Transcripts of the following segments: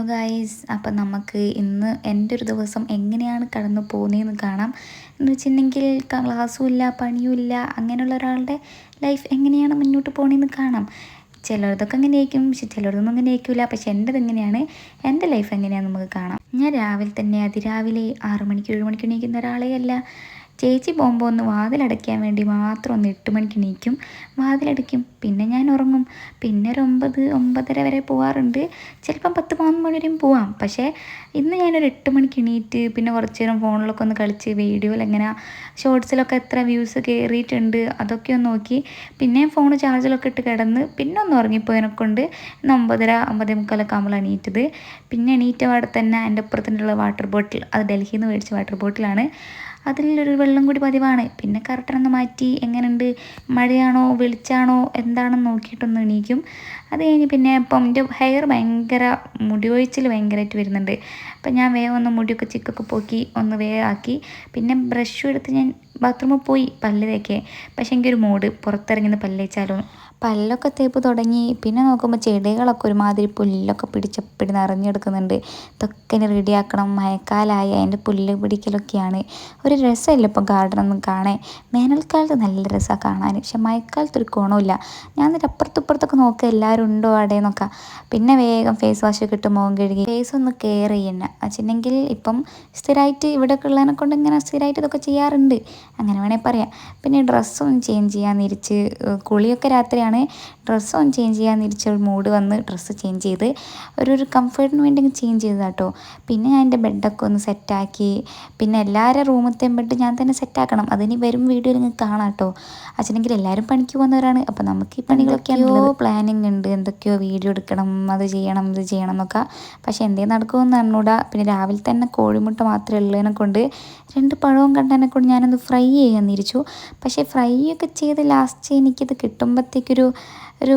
Guys, അപ്പം നമുക്ക് ഇന്ന് എൻ്റെ ഒരു ദിവസം എങ്ങനെയാണ് കടന്നു പോകുന്നതെന്ന് കാണാം. എന്ന് വെച്ചിട്ടുണ്ടെങ്കിൽ ക്ലാസ്സും ഇല്ല, പണിയും ഇല്ല, അങ്ങനെയുള്ള ഒരാളുടെ ലൈഫ് എങ്ങനെയാണ് മുന്നോട്ട് പോകണമെന്ന് കാണാം. ചിലർതൊക്കെ അങ്ങനെ ആയിരിക്കും, പക്ഷെ ചിലർതൊന്നും അങ്ങനെ ആയിരിക്കില്ല. പക്ഷെ എൻ്റെത് എങ്ങനെയാണ്, എൻ്റെ ലൈഫ് എങ്ങനെയാണെന്ന് നമുക്ക് കാണാം. ഞാൻ രാവിലെ തന്നെ അതിരാവിലെ 6 മണിക്ക് 7 മണിക്ക് എണീക്കുന്ന ഒരാളേ അല്ല. ചേച്ചി പോകുമ്പോൾ ഒന്ന് വാതിലടയ്ക്കാൻ വേണ്ടി മാത്രം ഒന്ന് 8 മണിക്ക് എണീക്കും, വാതിലടയ്ക്കും, പിന്നെ ഞാൻ ഉറങ്ങും. പിന്നെ ഒരു 9-9:30 വരെ പോകാറുണ്ട്, ചിലപ്പം 10-11 മണി വരെയും പോവാം. പക്ഷേ ഇന്ന് ഞാനൊരു 8 മണിക്ക് എണീറ്റ് പിന്നെ കുറച്ച് നേരം ഫോണിലൊക്കെ ഒന്ന് കളിച്ച് വീഡിയോയിൽ എങ്ങനെ ഷോർട്സിലൊക്കെ എത്ര വ്യൂസ് കയറിയിട്ടുണ്ട് അതൊക്കെ ഒന്ന് നോക്കി, പിന്നെ ഫോൺ ചാർജിലൊക്കെ ഇട്ട് കിടന്ന് പിന്നെ ഒന്ന് ഉറങ്ങിപ്പോയതിനെ കൊണ്ട് 9:30 9:45 ആകുമ്പോൾ എണീറ്റത്. പിന്നെ എണീറ്റ പാടെ തന്നെ എൻ്റെ അപ്പുറത്തുള്ള വാട്ടർ ബോട്ടിൽ, അത് ഡൽഹിയിൽ നിന്ന് മേടിച്ച വാട്ടർ ബോട്ടിലാണ്, അതിലൊരു വെള്ളം കൂടി പതിവാണ്. പിന്നെ കർട്ടനൊന്ന് മാറ്റി എങ്ങനെയുണ്ട്, മഴയാണോ വെളിച്ചാണോ എന്താണെന്ന് നോക്കിയിട്ടൊന്ന് എണീക്കും. അത് കഴിഞ്ഞ് പിന്നെ ഇപ്പം എൻ്റെ ഹെയർ ഭയങ്കര മുടി കൊഴിച്ചിൽ ഭയങ്കരമായിട്ട് വരുന്നുണ്ട്. അപ്പം ഞാൻ വേഗം ഒന്ന് മുടിയൊക്കെ ചിക്കൊക്കെ പോക്കി ഒന്ന് വേഗം ആക്കി, പിന്നെ ബ്രഷും എടുത്ത് ഞാൻ ബാത്റൂമിൽ പോയി പല്ല് തേക്കേ. പക്ഷേ എനിക്കൊരു മൂഡ് പുറത്തിറങ്ങുന്ന പല്ല് തേച്ചാലോ. പല്ലൊക്കെ തേപ്പ് തുടങ്ങി, പിന്നെ നോക്കുമ്പോൾ ചെടികളൊക്കെ ഒരുമാതിരി പുല്ലൊക്കെ പിടിച്ചപ്പിടി നിറഞ്ഞെടുക്കുന്നുണ്ട്. ഇതൊക്കെ ഇനി റെഡിയാക്കണം. മഴക്കാലമായി, അതിൻ്റെ പുല്ല് പിടിക്കലൊക്കെയാണ്. ഒരു രസമില്ല ഇപ്പം ഗാർഡനൊന്നും കാണാൻ. വേനൽക്കാലത്ത് നല്ല രസമാണ് കാണാൻ, പക്ഷെ മഴക്കാലത്തൊരു ഗുണമില്ല. ഞാൻ എന്നിട്ട് അപ്പുറത്തൊക്കെ നോക്കുക എല്ലാവരും ഉണ്ടോ അവിടെ നോക്കുക. പിന്നെ വേഗം ഫേസ് വാഷൊക്കെ ഇട്ട് മുഖം കഴുകി ഫേസ് ഒന്ന് കെയർ ചെയ്യണം വെച്ചിട്ടുണ്ടെങ്കിൽ ഇപ്പം സ്ഥിരമായിട്ട് ഇവിടെയൊക്കെ ഉള്ളതിനെ കൊണ്ട് ഇങ്ങനെ സ്ഥിരമായിട്ട് ഇതൊക്കെ ചെയ്യാറുണ്ട്, അങ്ങനെ വേണേൽ പറയാം. പിന്നെ ഡ്രസ്സൊന്ന് ചേഞ്ച് ചെയ്യാന്നിരിച്ച്, കുളിയൊക്കെ രാത്രിയാണ്, ഡ്രസ്സൊന്ന് ചേഞ്ച് ചെയ്യാന്നിരിച്ച് ഒരു മൂഡ് വന്ന് ഡ്രസ്സ് ചേഞ്ച് ചെയ്ത് ഒരു കംഫർട്ടിന് വേണ്ടി ചേഞ്ച് ചെയ്തതാണ് കേട്ടോ. പിന്നെ ഞാൻ എൻ്റെ ബെഡൊക്കെ ഒന്ന് സെറ്റാക്കി, പിന്നെ എല്ലാവരും റൂമത്തെയും ബെഡ് ഞാൻ തന്നെ സെറ്റാക്കണം. അതിന് വരും വീഡിയോയിൽ നിങ്ങൾക്ക് കാണാം കേട്ടോ. അച്ഛനെങ്കിൽ എല്ലാവരും പണിക്ക് പോകുന്നവരാണ്, അപ്പോൾ നമുക്ക് ഈ പണികളൊക്കെയാണല്ലോ പ്ലാനിങ് ഉണ്ട്, എന്തൊക്കെയോ വീഡിയോ എടുക്കണം, അത് ചെയ്യണം ഇത് ചെയ്യണം എന്നൊക്കെ. പക്ഷേ എന്തേ നടക്കുമെന്ന് അറിഞ്ഞൂടാ. പിന്നെ രാവിലെ തന്നെ കോഴിമുട്ട മാത്രമേ ഉള്ളതിനെ കൊണ്ട് 2 പഴവും കണ്ടതിനെ കൊണ്ട് ഞാനൊന്ന് ഫ്രൈ ചെയ്യാന്നിരിച്ചു. പക്ഷേ ഫ്രൈ ഒക്കെ ചെയ്ത് ലാസ്റ്റ് എനിക്കിത് കിട്ടുമ്പോഴത്തേക്കൊരു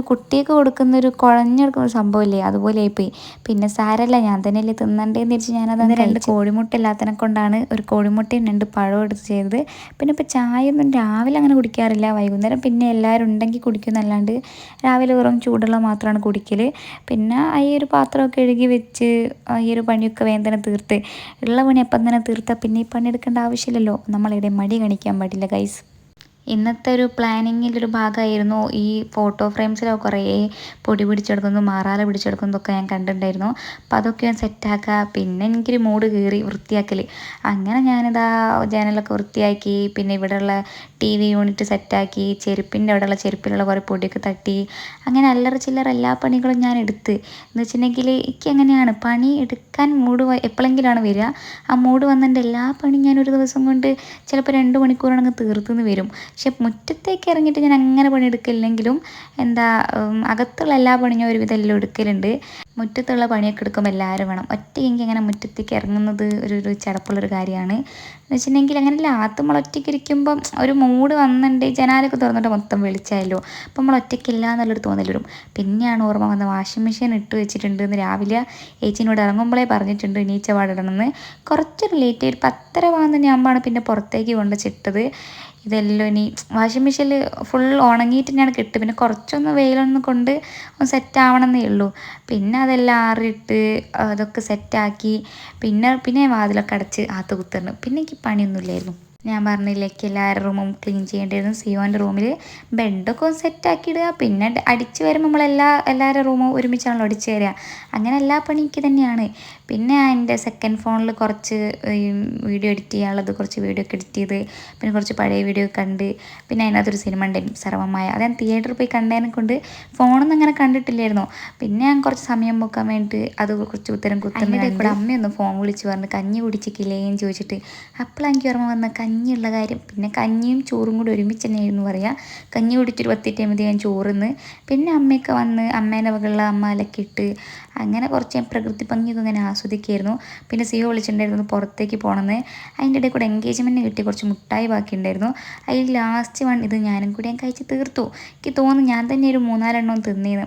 കുട്ടിയൊക്കെ കൊടുക്കുന്നൊരു കുഴഞ്ഞെടുക്കുന്ന ഒരു സംഭവമില്ലേ, അതുപോലെ ആയിപ്പോയി. പിന്നെ സാരമല്ല, ഞാൻ തന്നെയല്ലേ തിന്നണ്ടേന്ന് വെച്ച് ഞാനത് 2 കോഴിമുട്ട ഇല്ലാത്തതിനെ കൊണ്ടാണ് ഒരു കോഴിമുട്ടയും 2 പഴവും എടുത്ത് ചെയ്തത്. പിന്നെ ഇപ്പോൾ ചായ ഒന്നും രാവിലെ അങ്ങനെ കുടിക്കാറില്ല, വൈകുന്നേരം പിന്നെ എല്ലാവരും ഉണ്ടെങ്കിൽ കുടിക്കുന്നല്ലാണ്ട് രാവിലെ വെറും ചൂടുള്ള മാത്രമാണ് കുടിക്കൽ. പിന്നെ ഈ ഒരു പാത്രമൊക്കെ കഴുകി വെച്ച് ഈ ഒരു പണിയൊക്കെ വേഗം തന്നെ തീർത്ത്, ഉള്ള പണി അപ്പം തന്നെ തീർത്താൽ പിന്നെ ഈ പണി എടുക്കേണ്ട ആവശ്യമില്ലല്ലോ. നമ്മളിവിടെ മടി കാണിക്കാൻ പാടില്ല ഗൈസ്. ഇന്നത്തെ ഒരു പ്ലാനിങ്ങിലൊരു ഭാഗമായിരുന്നു ഈ ഫോട്ടോ ഫ്രെയിംസിലൊക്കെ കുറേ പൊടി പിടിച്ചെടുക്കുന്നതും മാറാല പിടിച്ചെടുക്കുന്നതൊക്കെ ഞാൻ കണ്ടിട്ടുണ്ടായിരുന്നു. അപ്പോൾ അതൊക്കെ ഞാൻ സെറ്റാക്കുക. പിന്നെ എനിക്കൊരു മൂഡ് കയറി വൃത്തിയാക്കൽ. അങ്ങനെ ഞാനിതാ ജനലൊക്കെ വൃത്തിയാക്കി, പിന്നെ ഇവിടെയുള്ള TV യൂണിറ്റ് സെറ്റാക്കി, ചെരുപ്പിൻ്റെ അവിടെയുള്ള ചെരുപ്പിലുള്ള കുറേ പൊടിയൊക്കെ തട്ടി, അങ്ങനെ അല്ലറ ചില്ലറ എല്ലാ പണികളും ഞാൻ എടുത്ത്. എന്ന് വെച്ചിട്ടുണ്ടെങ്കിൽ എനിക്ക് എങ്ങനെയാണ് പണി എടുക്കാൻ മൂഡ് എപ്പോഴെങ്കിലാണ് വരിക. ആ മൂഡ് വന്നതിൻ്റെ എല്ലാ പണിയും ഞാൻ ഒരു ദിവസം കൊണ്ട് ചിലപ്പോൾ 2 മണിക്കൂറാണെങ്കിൽ തീർത്തുനിന്ന് വരും. പക്ഷെ മുറ്റത്തേക്ക് ഇറങ്ങിയിട്ട് ഞാൻ അങ്ങനെ പണിയെടുക്കില്ലെങ്കിലും അകത്തുള്ള എല്ലാ പണിയും ഞാൻ ഒരുവിധം എല്ലാം എടുക്കലുണ്ട്. മുറ്റത്തുള്ള പണിയൊക്കെ എടുക്കുമ്പോൾ എല്ലാവരും വേണം. ഒറ്റയ്ക്ക് അങ്ങനെ മുറ്റത്തേക്ക് ഇറങ്ങുന്നത് ഒരു ചടപ്പുള്ളൊരു കാര്യമാണ്. എന്ന് വെച്ചിട്ടുണ്ടെങ്കിൽ അങ്ങനെയല്ല, നമ്മൾ ഒറ്റയ്ക്ക് ഇരിക്കുമ്പം ഒരു മൂഡ് വന്നിട്ടുണ്ട്, ജനാലൊക്കെ തുറന്നിട്ട് മൊത്തം വെളിച്ചമായല്ലോ, അപ്പം നമ്മൾ ഒറ്റയ്ക്കില്ല എന്നുള്ളൊരു തോന്നൽ വരും. പിന്നെയാണ് ഓർമ്മ വന്ന വാഷിംഗ് മെഷീൻ ഇട്ട് വെച്ചിട്ടുണ്ട് എന്ന് രാവിലെ ഏച്ചിനോട് ഇറങ്ങുമ്പോഴേ പറഞ്ഞിട്ടുണ്ട് എണീച്ച പാടിടണമെന്ന്. കുറച്ചൊരു ലേറ്റ്, ഒരു 10:30 ആകുന്ന ഞാമ്പാണ് പിന്നെ പുറത്തേക്ക് കൊണ്ട് ചിട്ടത്. ഇതെല്ലാം ഇനി വാഷിംഗ് മെഷീനിൽ ഫുൾ ഉണങ്ങിയിട്ട് തന്നെയാണ് കിട്ടുക. പിന്നെ കുറച്ചൊന്ന് വെയിലൊന്ന് കൊണ്ട് ഒന്ന് സെറ്റ് ആവണമെന്നേ ഉള്ളൂ. പിന്നെ അതെല്ലാം ആറിയിട്ട് അതൊക്കെ സെറ്റാക്കി, പിന്നെ വാതിലൊക്കെ അടച്ച് ആത്ത് കുത്തിർന്നു. പിന്നെ എനിക്ക് പണിയൊന്നുമില്ലായിരുന്നു. ഞാൻ പറഞ്ഞില്ലേക്ക് എല്ലാവരുടെ റൂമും ക്ലീൻ ചെയ്യേണ്ടിയിരുന്നു. സിയോൻ്റെ റൂമിൽ ബെഡൊക്കെ ഒന്ന് സെറ്റാക്കിയിടുക, പിന്നെ അടിച്ച് വരുമ്പോൾ എല്ലാവരുടെ റൂമും ഒരുമിച്ചാണല്ലോ അടിച്ച് തരിക. അങ്ങനെ എല്ലാ പണി എനിക്ക് തന്നെയാണ്. പിന്നെ എൻ്റെ സെക്കൻഡ് ഫോണിൽ കുറച്ച് വീഡിയോ എഡിറ്റ് ചെയ്യാനുള്ളത്, കുറച്ച് വീഡിയോ ഒക്കെ എഡിറ്റ് ചെയ്ത്, പിന്നെ കുറച്ച് പഴയ വീഡിയോ കണ്ട്, പിന്നെ അതിനകത്തൊരു സിനിമ ഉണ്ടായിരുന്നു സർവ്വമായ, അത് ഞാൻ തിയേറ്ററിൽ പോയി കണ്ടതിനെ കൊണ്ട് ഫോണൊന്നും അങ്ങനെ കണ്ടിട്ടില്ലായിരുന്നു. പിന്നെ ഞാൻ കുറച്ച് സമയം പോക്കാൻ വേണ്ടിയിട്ട് അത് കുറച്ച് ഉത്തരം കുത്തുന്ന കൂടെ അമ്മയൊന്ന് ഫോൺ വിളിച്ച് പറഞ്ഞ് കഞ്ഞി കുടിച്ചിട്ടില്ലേന്ന് ചോദിച്ചിട്ട്, അപ്പോഴാണ് എനിക്ക് ഓർമ്മ വന്ന കഞ്ഞിയുള്ള കാര്യം. പിന്നെ കഞ്ഞിയും ചോറും കൂടി ഒരുമിച്ച് തന്നെയായിരുന്നു പറയുക. കഞ്ഞി കുടിച്ചൊരു 10 മിനിറ്റ് ഞാൻ ചോറുന്ന്, പിന്നെ അമ്മയൊക്കെ വന്ന് അമ്മേൻ്റെ വകയുള്ള അമ്മ അലക്കിയിട്ട് അങ്ങനെ കുറച്ച് ഞാൻ പ്രകൃതി ഭംഗിയൊക്കെ ഇങ്ങനെ ആസ്വദിക്കുകയായിരുന്നു. പിന്നെ സിയോ വിളിച്ചിട്ടുണ്ടായിരുന്നു പുറത്തേക്ക് പോകണമെന്ന്. അതിൻ്റെ ഇടയിൽ കൂടെ എൻഗേജ്മെൻറ്റിന് കിട്ടിയ കുറച്ച് മുട്ടായി ബാക്കി ഉണ്ടായിരുന്നു. അതിൽ ലാസ്റ്റ് ഇത് ഞാനും കൂടി ഞാൻ കഴിച്ച് തീർത്തു. എനിക്ക് തോന്നുന്നു ഞാൻ തന്നെ ഒരു 3-4 എണ്ണം തിന്നേന്ന്.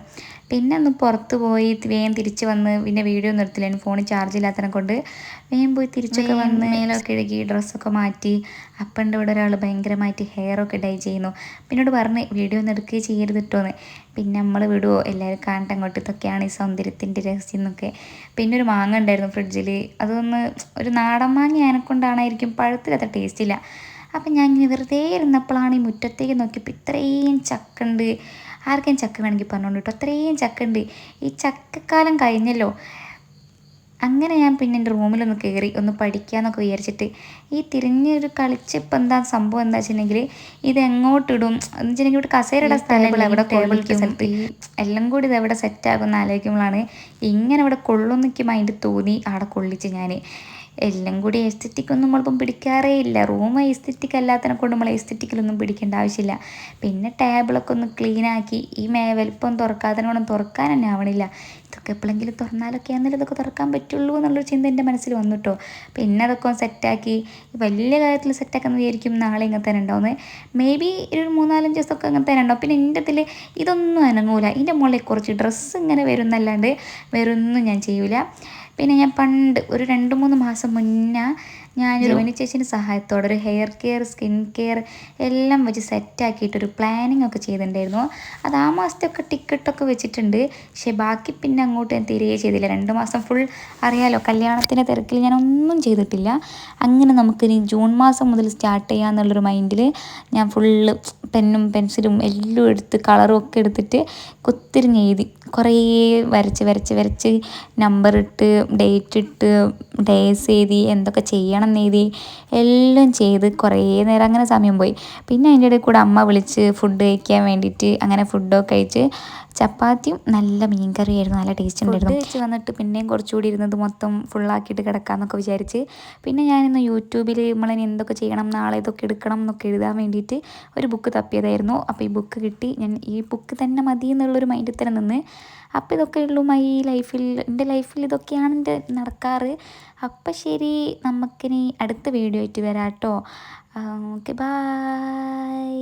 പിന്നെ ഒന്ന് പുറത്ത് പോയി വേഗം തിരിച്ച് വന്ന്, പിന്നെ വീഡിയോ ഒന്നും എടുത്തില്ല, ഫോണിൽ ചാർജ് ഇല്ലാത്തതിനെ കൊണ്ട് വേഗം പോയി തിരിച്ചൊക്കെ വന്ന് മേലൊക്കെ ഇഴുകി ഡ്രസ്സൊക്കെ മാറ്റി. അപ്പൻ്റെ ഇവിടെ ഒരാൾ ഭയങ്കരമായിട്ട് ഹെയറൊക്കെ ഡൈ ചെയ്യുന്നു. പിന്നോട് പറഞ്ഞ് വീഡിയോ ഒന്നും എടുക്കുകയും ചെയ്യരുത് കേട്ടോന്ന്. പിന്നെ നമ്മൾ വിടുമോ, എല്ലാവരും കാണട്ടെ അങ്ങോട്ട്, ഇതൊക്കെയാണ് ഈ സൗന്ദര്യത്തിൻ്റെ രഹസ്യം എന്നൊക്കെ. പിന്നെ ഒരു മാങ്ങ ഉണ്ടായിരുന്നു ഫ്രിഡ്ജിൽ, അതൊന്ന് ഒരു നാടൻ മാങ്ങ ആയനെക്കൊണ്ടാണായിരിക്കും പഴുത്തിലത്ര ടേസ്റ്റ് ഇല്ല. അപ്പം ഞാൻ ഇങ്ങനെ വെറുതെ ഇരുന്നപ്പോഴാണ് ഈ മുറ്റത്തേക്ക് നോക്കിയപ്പോൾ ഇത്രയും ചക്ക ഉണ്ട്. ആർക്കും ചക്ക വേണമെങ്കിൽ പറഞ്ഞോണ്ട് കേട്ടോ, അത്രയും ചക്ക ഉണ്ട്. ഈ ചക്കക്കാലം കഴിഞ്ഞല്ലോ. അങ്ങനെ ഞാൻ പിന്നെ എൻ്റെ റൂമിലൊന്ന് കയറി ഒന്ന് പഠിക്കാമെന്നൊക്കെ വിചാരിച്ചിട്ട് ഈ തിരിഞ്ഞൊരു കളിച്ചപ്പോൾ എന്താ സംഭവം എന്താ വെച്ചിട്ടുണ്ടെങ്കിൽ ഇത് എങ്ങോട്ടിടും എന്ന് വെച്ചിട്ടുണ്ടെങ്കിൽ ഇവിടെ കസേരയുടെ സ്ഥലം എവിടെ കൊള്ളിക്കും, ഈ എല്ലാം കൂടി ഇത് എവിടെ സെറ്റാകുമെന്ന് ആലോചിക്കുമ്പോഴാണ് ഇങ്ങനെ ഇവിടെ കൊള്ളുന്നൊക്കെ മൈൻഡ് തോന്നി അവിടെ കൊള്ളിച്ച് ഞാൻ. എല്ലാം കൂടി എസ്തെറ്റിക് ഒന്നും നമ്മളിപ്പം പിടിക്കാറേ ഇല്ല. റൂം എസ്തെറ്റിക് അല്ലാത്തതിനെ കൊണ്ട് നമ്മൾ എസ്തെറ്റിക്കിലൊന്നും പിടിക്കേണ്ട ആവശ്യമില്ല. പിന്നെ ടേബിളൊക്കെ ഒന്ന് ക്ലീനാക്കി, ഈ വലിപ്പം തുറക്കാത്തതിനോടും തുറക്കാൻ തന്നെ ആവണില്ല. ഇതൊക്കെ എപ്പോഴെങ്കിലും തുറന്നാലൊക്കെ ആണെങ്കിലും ഇതൊക്കെ തുറക്കാൻ പറ്റുള്ളൂ എന്നുള്ളൊരു ചിന്ത എൻ്റെ മനസ്സിൽ വന്നു കേട്ടോ. പിന്നെ അതൊക്കെ ഒന്ന് സെറ്റാക്കി വലിയ കാര്യത്തിൽ സെറ്റാക്കാന്ന് വിചാരിക്കും നാളെ ഇങ്ങനെ തന്നെ ഉണ്ടാവുന്നത്. മേ ബി ഒരു 3-4 ദിവസമൊക്കെ അങ്ങനെ തന്നെ ഉണ്ടാവും. പിന്നെ എൻ്റെ ഇതിൽ ഇതൊന്നും അനങ്ങൂല. ഇതിൻ്റെ മുകളിൽ കുറച്ച് ഡ്രസ്സ് ഇങ്ങനെ വരുന്നല്ലാണ്ട് വേറെ ഒന്നും ഞാൻ ചെയ്യൂല. പിന്നെ ഞാൻ പണ്ട് ഒരു 2-3 മാസം മുന്നേ ഞാൻ ജോനി ചേച്ചീൻ്റെ സഹായത്തോടെ ഒരു ഹെയർ കെയർ, സ്കിൻ കെയർ എല്ലാം വെച്ച് സെറ്റാക്കിയിട്ടൊരു പ്ലാനിങ് ഒക്കെ ചെയ്തിട്ടുണ്ടായിരുന്നു. അത് ആ മാസത്തെയൊക്കെ ടിക്കറ്റൊക്കെ വെച്ചിട്ടുണ്ട്. പക്ഷേ ബാക്കി പിന്നെ അങ്ങോട്ട് ഞാൻ തിരികെ ചെയ്തില്ല. 2 മാസം ഫുൾ അറിയാലോ, കല്യാണത്തിൻ്റെ തിരക്കിൽ ഞാൻ ഒന്നും ചെയ്തിട്ടില്ല. അങ്ങനെ നമുക്കിനി ജൂൺ മാസം മുതൽ സ്റ്റാർട്ട് ചെയ്യാമെന്നുള്ളൊരു മൈൻഡിൽ ഞാൻ ഫുള്ള് പെന്നും പെൻസിലും എല്ലാം എടുത്ത് കളറും ഒക്കെ എടുത്തിട്ട് കുത്തിരിഞ്ഞ് എഴുതി, കുറേ വരച്ച് നമ്പർ ഇട്ട് ഡേറ്റ് ഇട്ട് ഡേയ്സ് എഴുതി എന്തൊക്കെ ചെയ്യണം എന്ന് എഴുതി എല്ലാം ചെയ്ത് കുറേ നേരം അങ്ങനെ സമയം പോയി. പിന്നെ അതിൻ്റെ ഇടയിൽ കൂടെ അമ്മ വിളിച്ച് ഫുഡ് കഴിക്കാൻ വേണ്ടിയിട്ട് അങ്ങനെ ഫുഡൊക്കെ കഴിച്ച് ചപ്പാത്തിയും നല്ല മീൻ കറിയായിരുന്നു, നല്ല ടേസ്റ്റ് ഉണ്ടായിരുന്നു. ഫുഡ് കഴിച്ച് വന്നിട്ട് പിന്നെയും കുറച്ചുകൂടി ഇരുന്നത് മൊത്തം ഫുള്ളാക്കിയിട്ട് കിടക്കാമെന്നൊക്കെ വിചാരിച്ച് പിന്നെ ഞാനിന്ന് യൂട്യൂബിൽ നമ്മളിനി എന്തൊക്കെ ചെയ്യണം, നാളെ ഇതൊക്കെ എടുക്കണം എന്നൊക്കെ എഴുതാൻ വേണ്ടിയിട്ട് ഒരു ബുക്ക് തപ്പിയതായിരുന്നു. അപ്പോൾ ഈ ബുക്ക് കിട്ടി. ഞാൻ ഈ ബുക്ക് തന്നെ മതി എന്നുള്ളൊരു മൈൻഡിൽ തന്നെ നിന്ന്. അപ്പോൾ ഇതൊക്കെ ഉള്ളൂ എൻ്റെ ലൈഫിൽ ഇതൊക്കെയാണ് എൻ്റെ നടക്കാറ്. അപ്പം ശരി, നമുക്കിനി അടുത്ത വീഡിയോ ആയിട്ട് വരാം കേട്ടോ. Okay, bye.